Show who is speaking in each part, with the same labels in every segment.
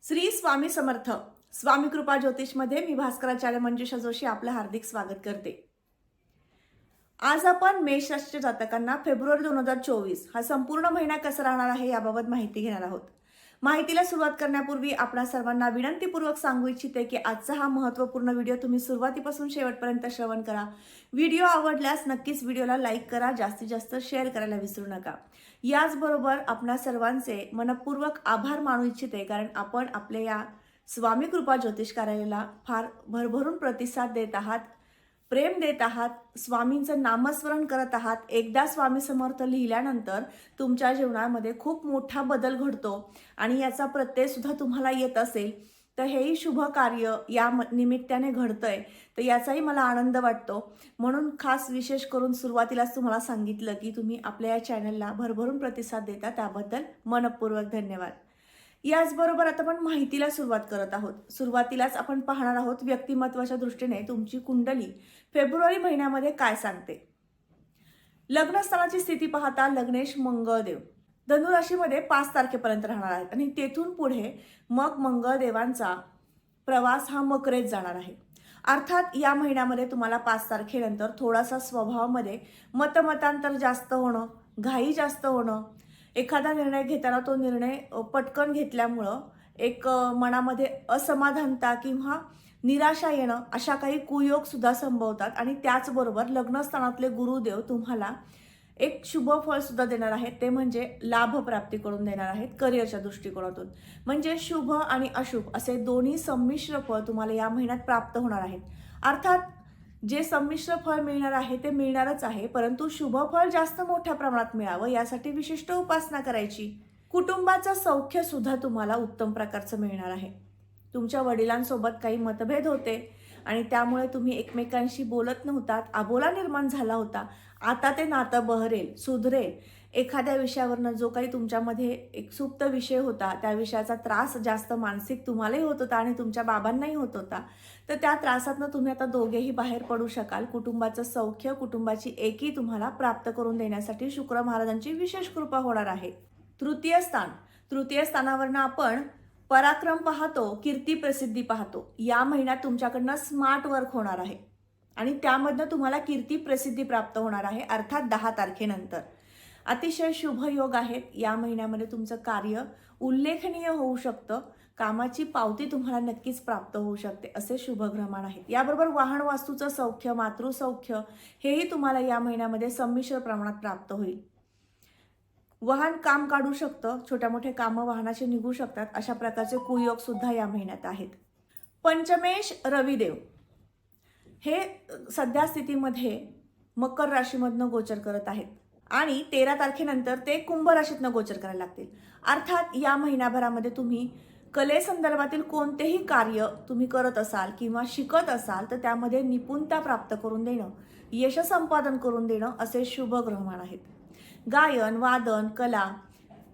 Speaker 1: श्री स्वामी समर्थ स्वामी कृपा ज्योतिषमध्ये मी भास्कराचार्य मंजुषा जोशी आपलं हार्दिक स्वागत करते। आज आपण मेष राशीच्या जातकांना फेब्रुवारी 2024 हा संपूर्ण महिना कसा राहणार आहे याबाबत माहिती घेणार आहोत। माहितीला सुरुवात करण्यापूर्वी आपणा सर्वांना विनंतीपूर्वक सांगू इच्छिते की आजचा हा महत्त्वपूर्ण व्हिडिओ तुम्ही सुरुवातीपासून शेवटपर्यंत श्रवण करा। व्हिडिओ आवडल्यास नक्कीच व्हिडिओला लाईक करा, जास्तीत जास्त शेअर करायला विसरू नका। याचबरोबर आपणा सर्वांचे मनपूर्वक आभार मानू इच्छिते, कारण आपण आपल्या या स्वामी कृपा ज्योतिष कार्यालयाला फार भरभरून प्रतिसाद देत आहात, प्रेम देत आहात, स्वामींचं नामस्मरण करत आहात। एकदा स्वामी समर्थ लिहिल्यानंतर तुमच्या जीवनामध्ये खूप मोठा बदल घडतो आणि याचा प्रत्यय सुद्धा तुम्हाला येत असेल तर हेही शुभ कार्य या निमित्ताने घडतंय, तर याचाही मला आनंद वाटतो। म्हणून खास विशेष करून सुरुवातीलाच तुम्हाला सांगितलं की तुम्ही आपल्या या चॅनलला भरभरून प्रतिसाद देता, त्याबद्दल मनपूर्वक धन्यवाद। याचबरोबर आता आपण माहितीला सुरुवात करत आहोत। सुरुवातीलाच आपण पाहणार आहोत व्यक्तिमत्वाच्या दृष्टीने तुमची कुंडली फेब्रुवारी महिन्यामध्ये काय सांगते। लग्नस्थानाची स्थिती पाहता लग्नेश मंगळदेव धनु राशीमध्ये 5 तारखेपर्यंत राहणार आहेत आणि तेथून पुढे मग मंगळदेवांचा प्रवास हा मकरेत जाणार आहे। अर्थात या महिन्यामध्ये तुम्हाला 5 तारखेनंतर थोडासा स्वभावामध्ये मतमतांतर जास्त होणं, घाई जास्त होणं, एखादा निर्णय घेताना तो निर्णय पटकन घेतल्यामुळं एक मनामध्ये असमाधानता किंवा निराशा येणं, अशा काही कुयोग सुद्धा संभवतात। आणि त्याचबरोबर लग्नस्थानातले गुरुदेव तुम्हाला एक शुभ फळ सुद्धा देणार आहेत, ते म्हणजे लाभ प्राप्ती करून देणार आहेत करिअरच्या दृष्टिकोनातून। म्हणजे शुभ आणि अशुभ असे दोन्ही संमिश्र फळ तुम्हाला या महिन्यात प्राप्त होणार आहेत। अर्थात जे संमिश्र फळ मिळणार आहे ते मिळणारच आहे, परंतु शुभ फळ जास्त मोठ्या प्रमाणात मिळावं यासाठी विशिष्ट उपासना करायची। कुटुंबाचं सौख्य सुद्धा तुम्हाला उत्तम प्रकारचं मिळणार आहे। तुमच्या वडिलांसोबत काही मतभेद होते आणि त्यामुळे तुम्ही एकमेकांशी बोलत नव्हतात, अबोला निर्माण झाला होता, आता ते नातं बहरेल, सुधरेल। एखाद्या विषयावरनं जो काही तुमच्यामध्ये एक सुप्त विषय होता, त्या विषयाचा त्रास जास्त मानसिक तुम्हालाही होत होता आणि तुमच्या बाबांनाही होत होता, तर त्या त्रासातनं तुम्ही आता दोघेही बाहेर पडू शकाल। कुटुंबाचं सौख्य, कुटुंबाची एकी तुम्हाला प्राप्त करून देण्यासाठी शुक्र महाराजांची विशेष कृपा होणार आहे। तृतीय स्थानावरनं आपण पराक्रम पाहतो, कीर्ती प्रसिद्धी पाहतो। या महिन्यात तुमच्याकडनं स्मार्ट वर्क होणार आहे आणि त्यामधनं तुम्हाला कीर्ती प्रसिद्धी प्राप्त होणार आहे, अर्थात 10 तारखेनंतर। अतिशय शुभ योग आहेत। या महिन्यामध्ये तुमचं कार्य उल्लेखनीय होऊ शकतं, कामाची पावती तुम्हाला नक्कीच प्राप्त होऊ शकते, असे शुभग्रहमान आहेत। याबरोबर वाहन वास्तूचं सौख्य, मातृसौख्य हेही तुम्हाला या महिन्यामध्ये संमिश्र प्रमाणात प्राप्त होईल। वाहन काम काढू शकतं, छोट्या मोठे कामं वाहनाचे निघू शकतात, अशा प्रकारचे कुयोग सुद्धा या महिन्यात आहेत। पंचमेश रविदेव हे सध्या स्थितीमध्ये मकर राशीमधनं गोचर करत आहेत आणि 13 तारखेनंतर ते कुंभ राशीतनं गोचर करायला लागतील। अर्थात या महिन्याभरामध्ये तुम्ही कलेसंदर्भातील कोणतेही कार्य तुम्ही करत असाल किंवा शिकत असाल तर त्यामध्ये निपुणता प्राप्त करून देणं, यश संपादन करून देणं असे शुभ ग्रहमान आहेत। गायन, वादन, कला,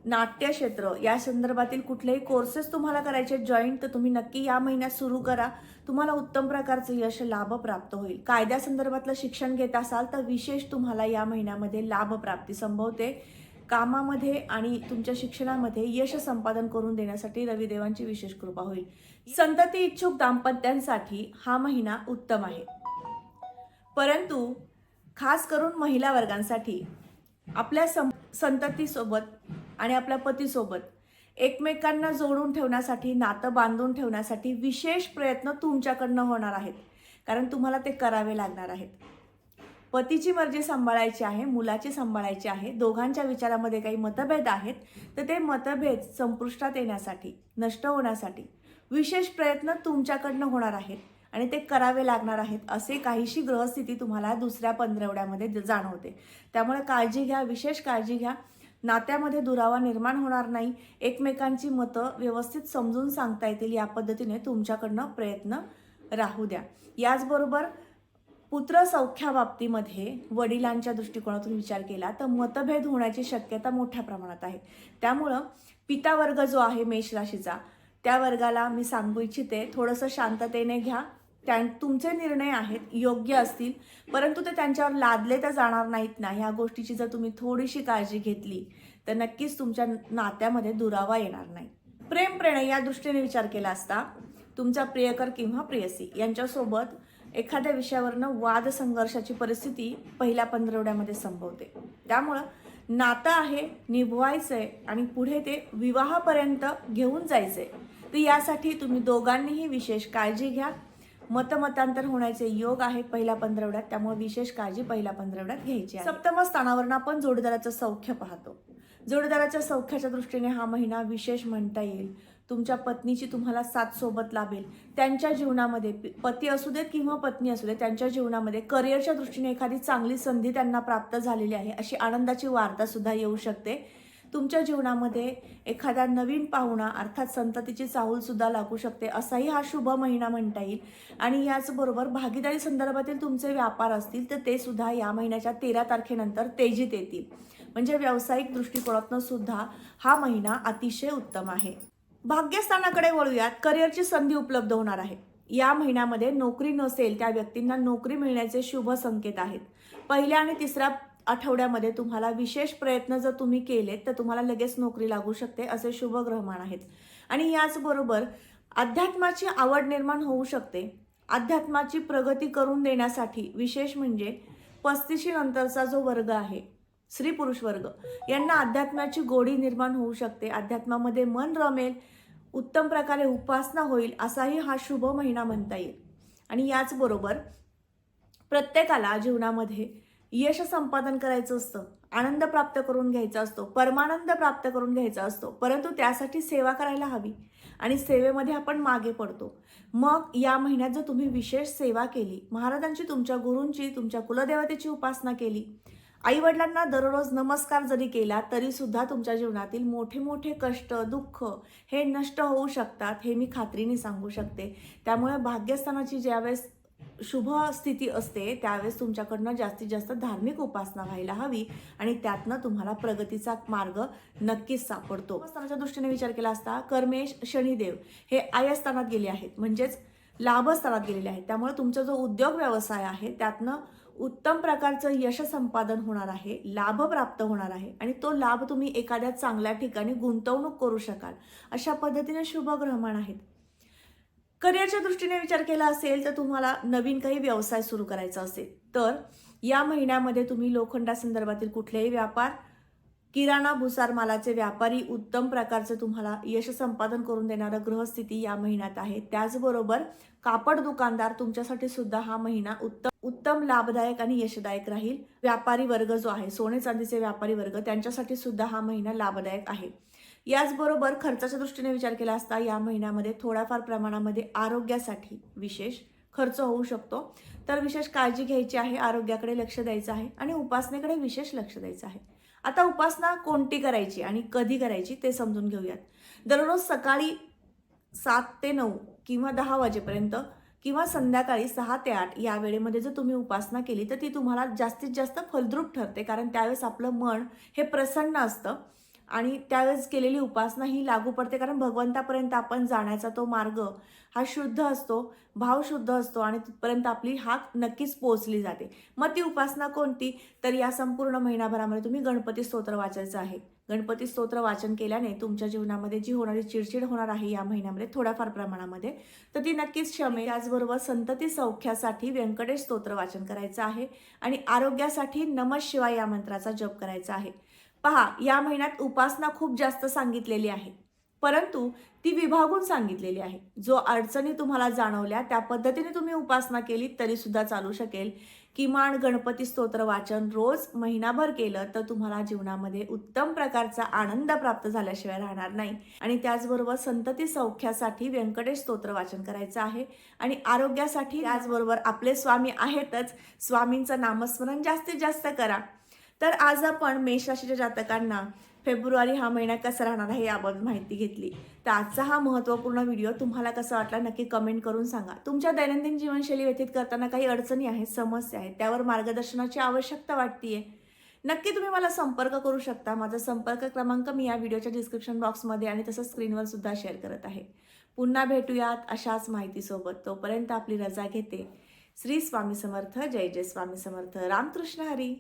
Speaker 1: नाट्यक्षेत्र या संदर्भातील कुठलेही कोर्सेस तुम्हाला करायचे जॉईन, तर तुम्ही नक्की या महिन्यात सुरू करा, तुम्हाला उत्तम प्रकारचं यश लाभ प्राप्त होईल। कायद्यासंदर्भातलं शिक्षण घेत असाल तर विशेष तुम्हाला या महिन्यामध्ये लाभ प्राप्ती संभवते। कामामध्ये आणि तुमच्या शिक्षणामध्ये यश संपादन करून देण्यासाठी रविदेवांची विशेष कृपा होईल। संतती इच्छुक दाम्पत्यांसाठी हा महिना उत्तम आहे, परंतु खास करून महिला वर्गांसाठी आपल्या संततीसोबत आणि आपल्या पतीसोबत एकमेकांना जोडून ठेवण्यासाठी, नातं बांधून ठेवण्यासाठी विशेष प्रयत्न तुमच्याकडनं होणार आहेत, कारण तुम्हाला ते करावे लागणार आहेत। पतीची मर्जी सांभाळायची आहे, मुलाची सांभाळायची आहे, दोघांच्या विचारामध्ये काही मतभेद आहेत, तर ते मतभेद संपुष्टात येण्यासाठी, नष्ट होण्यासाठी विशेष प्रयत्न तुमच्याकडनं होणार आहेत आणि ते करावे लागणार आहेत। असे काहीशी ग्रहस्थिती तुम्हाला दुसऱ्या पंधरवड्यामध्ये जाणवते, त्यामुळे काळजी घ्या, विशेष काळजी घ्या। नात्यामध्ये दुरावा निर्माण होणार नाही, एकमेकांची मतं व्यवस्थित समजून सांगता येतील या पद्धतीने तुमच्याकडनं प्रयत्न राहू द्या। याचबरोबर पुत्र सौख्याबाबतीमध्ये वडिलांच्या दृष्टिकोनातून विचार केला तर मतभेद होण्याची शक्यता मोठ्या प्रमाणात आहे। त्यामुळं पिता वर्ग जो आहे मेष राशीचा, त्या वर्गाला मी सांगू इच्छिते, थोडंसं शांततेने घ्या। तुमचे निर्णय आहेत, योग्य असतील, परंतु ते त्यांच्यावर लादले तर जाणार नाहीत ना, ह्या गोष्टीची जर तुम्ही थोडीशी काळजी घेतली तर नक्कीच तुमच्या नात्यामध्ये दुरावा येणार नाही। प्रेम प्रणय या दृष्टीने विचार केला असता तुमचा प्रियकर किंवा प्रेयसी यांच्यासोबत एखाद्या विषयावरनं वाद संघर्षाची परिस्थिती पहिल्या पंधरवड्यामध्ये संभवते. त्यामुळं नातं आहे, निभवायचंय आणि पुढे ते विवाहापर्यंत घेऊन जायचंय. तर यासाठी तुम्ही दोघांनीही विशेष काळजी घ्या. मतमतांतर होण्याचे योग आहेत पहिल्या पंधरवड्यात, त्यामुळे विशेष काळजी पहिल्या पंधरवड्यात घ्यायची आहे. सप्तम स्थानावरून आपण जोडीदाराचं सौख्य पाहतो. जोडीदाराच्या सौख्याच्या दृष्टीने हा महिना विशेष म्हणता येईल. तुमच्या पत्नीची तुम्हाला साथ सोबत लाभेल. त्यांच्या जीवनामध्ये पती असू देत किंवा पत्नी असू देत, त्यांच्या जीवनामध्ये करिअरच्या दृष्टीने एखादी चांगली संधी त्यांना प्राप्त झालेली आहे, अशी आनंदाची वार्ता सुद्धा येऊ शकते. तुमच्या जीवनामध्ये एखादा नवीन पाहुणा अर्थात संततीची चाहूल सुद्धा लागू शकते, असाही हा शुभ महिना म्हणता येईल. आणि याचबरोबर भागीदारी संदर्भातील तुमचे व्यापार असतील तर ते सुद्धा या महिन्याच्या 13 तारखेनंतर तेजीत येतील. म्हणजे व्यावसायिक दृष्टिकोनातून सुद्धा हा महिना अतिशय उत्तम आहे. भाग्यस्थानाकडे वळूयात. करिअरची संधी उपलब्ध होणार आहे. या महिन्यामध्ये नोकरी नसेल त्या व्यक्तींना नोकरी मिळण्याचे शुभ संकेत आहेत. पहिल्या आणि तिसऱ्या आठवड्यामध्ये तुम्हाला विशेष प्रयत्न जर तुम्ही केलेत तर तुम्हाला लगेच नोकरी लागू शकते, असे शुभ ग्रहमान आहेत. आणि याचबरोबर अध्यात्माची आवड निर्माण होऊ शकते. अध्यात्माची प्रगती करून देण्यासाठी विशेष म्हणजे 35 नंतरचा जो वर्ग आहे, स्त्री पुरुष वर्ग, यांना अध्यात्माची गोडी निर्माण होऊ शकते. अध्यात्मामध्ये मन रमेल, उत्तम प्रकारे उपासना होईल, असाही हा शुभ महिना म्हणता येईल. आणि याचबरोबर प्रत्येकाला जीवनामध्ये यश संपादन करायचं असतं, आनंद प्राप्त करून घ्यायचा असतो, परमानंद प्राप्त करून घ्यायचा असतो, परंतु त्यासाठी सेवा करायला हवी आणि सेवेमध्ये आपण मागे पडतो. मग या महिन्यात जर तुम्ही विशेष सेवा केली, महाराजांची, तुमच्या गुरूंची, तुमच्या कुलदेवतेची उपासना केली, आई वडिलांना दररोज नमस्कार जरी केला तरी सुद्धा तुमच्या जीवनातील मोठे मोठे कष्ट, दुःख हे नष्ट होऊ शकतात, हे मी खात्रीने सांगू शकते. त्यामुळे भाग्यस्थानाची ज्यावेळेस शुभ स्थिती असते त्यावेळेस तुमच्याकडनं जास्तीत जास्त धार्मिक उपासना व्हायला हवी आणि त्यातनं तुम्हाला प्रगतीचा मार्ग नक्कीच सापडतो. स्थानाच्या दृष्टीने विचार केला असता कर्मेश शनिदेव हे आयस्थानात गेले आहेत, म्हणजेच लाभस्थानात गेलेले आहेत. त्यामुळे तुमचा जो उद्योग व्यवसाय आहे त्यातनं उत्तम प्रकारचं यश संपादन होणार आहे, लाभ प्राप्त होणार आहे आणि तो लाभ तुम्ही एखाद्या चांगल्या ठिकाणी गुंतवणूक करू शकाल, अशा पद्धतीने शुभ ग्रहमान आहेत. करिअरच्या दृष्टीने विचार केला असेल तर तुम्हाला नवीन काही व्यवसाय सुरू करायचा असेल तर या महिन्यामध्ये तुम्ही लोखंडासंदर्भातील कुठलेही व्यापार, किराणा भुसार मालाचे व्यापारी, उत्तम प्रकारचं तुम्हाला यश संपादन करून देणारं ग्रहस्थिती या महिन्यात आहे. त्याचबरोबर कापड दुकानदार तुमच्यासाठी सुद्धा हा महिना उत्तम लाभदायक आणि यशदायक राहील. व्यापारी वर्ग जो आहे, सोने चांदीचे व्यापारी वर्ग, त्यांच्यासाठी सुद्धा हा महिना लाभदायक आहे. याचबरोबर खर्चाच्या दृष्टीने विचार केला असता या महिन्यामध्ये थोड्याफार प्रमाणामध्ये आरोग्यासाठी विशेष खर्च होऊ शकतो, तर विशेष काळजी घ्यायची आहे, आरोग्याकडे लक्ष द्यायचं आहे आणि उपासनेकडे विशेष लक्ष द्यायचं आहे. आता उपासना कोणती करायची आणि कधी करायची ते समजून घेऊयात. दररोज सकाळी 7 ते 9 किंवा 10 वाजेपर्यंत किंवा संध्याकाळी 6 ते 8 या वेळेमध्ये जर तुम्ही उपासना केली तर ती तुम्हाला जास्तीत जास्त फलद्रूप ठरते, कारण त्यावेळेस आपलं मन हे प्रसन्न असतं आणि त्यावेळेस केलेली उपासना ही लागू पडते, कारण भगवंतापर्यंत आपण जाण्याचा तो मार्ग हा शुद्ध असतो, भाव शुद्ध असतो आणि तिथपर्यंत आपली हाक नक्कीच पोहोचली जाते. मग ती उपासना कोणती, तर या संपूर्ण महिनाभरामध्ये तुम्ही गणपती स्तोत्र वाचायचं आहे. गणपती स्तोत्र वाचन केल्याने तुमच्या जीवनामध्ये जी होणारी चिडचिड होणार आहे या महिन्यामध्ये थोड्याफार प्रमाणामध्ये, तर ती नक्कीच शमेल. त्याचबरोबर संतती सौख्यासाठी व्यंकटेश स्तोत्र वाचन करायचं आहे आणि आरोग्यासाठी नमः शिवाय या मंत्राचा जप करायचा आहे. पहा, या महिन्यात उपासना खूप जास्त सांगितलेली आहे, परंतु ती विभागून सांगितलेली आहे. जो अडचणी तुम्हाला जाणवल्या त्या पद्धतीने तुम्ही उपासना केली तरी सुद्धा चालू शकेल. किमान गणपती स्तोत्र वाचन रोज महिनाभर केलं तर तुम्हाला जीवनामध्ये उत्तम प्रकारचा आनंद प्राप्त झाल्याशिवाय राहणार नाही. आणि त्याचबरोबर संतती सौख्यासाठी व्यंकटेश स्तोत्र वाचन करायचं आहे आणि आरोग्यासाठी त्याचबरोबर आपले स्वामी आहेतच, स्वामींचं नामस्मरण जास्तीत जास्त करा. तर आज आपण मेष राशीच्या जातकांना फेब्रुवारी हा महिना कसा राहणार आहे याबाबत माहिती घेतली. तर आजचा हा महत्त्वपूर्ण व्हिडिओ तुम्हाला कसा वाटला नक्की कमेंट करून सांगा. तुमच्या दैनंदिन जीवनशैली व्यतीत करताना काही अडचणी आहेत, समस्या आहेत, त्यावर मार्गदर्शनाची आवश्यकता वाटतेय, नक्की तुम्ही मला संपर्क करू शकता. माझा संपर्क क्रमांक मी या व्हिडिओच्या डिस्क्रिप्शन बॉक्समध्ये आणि तसंच स्क्रीनवर सुद्धा शेअर करत आहे. पुन्हा भेटूयात अशाच माहितीसोबत. तोपर्यंत आपली रजा घेते. श्री स्वामी समर्थ. जय जय स्वामी समर्थ. रामकृष्ण हरी.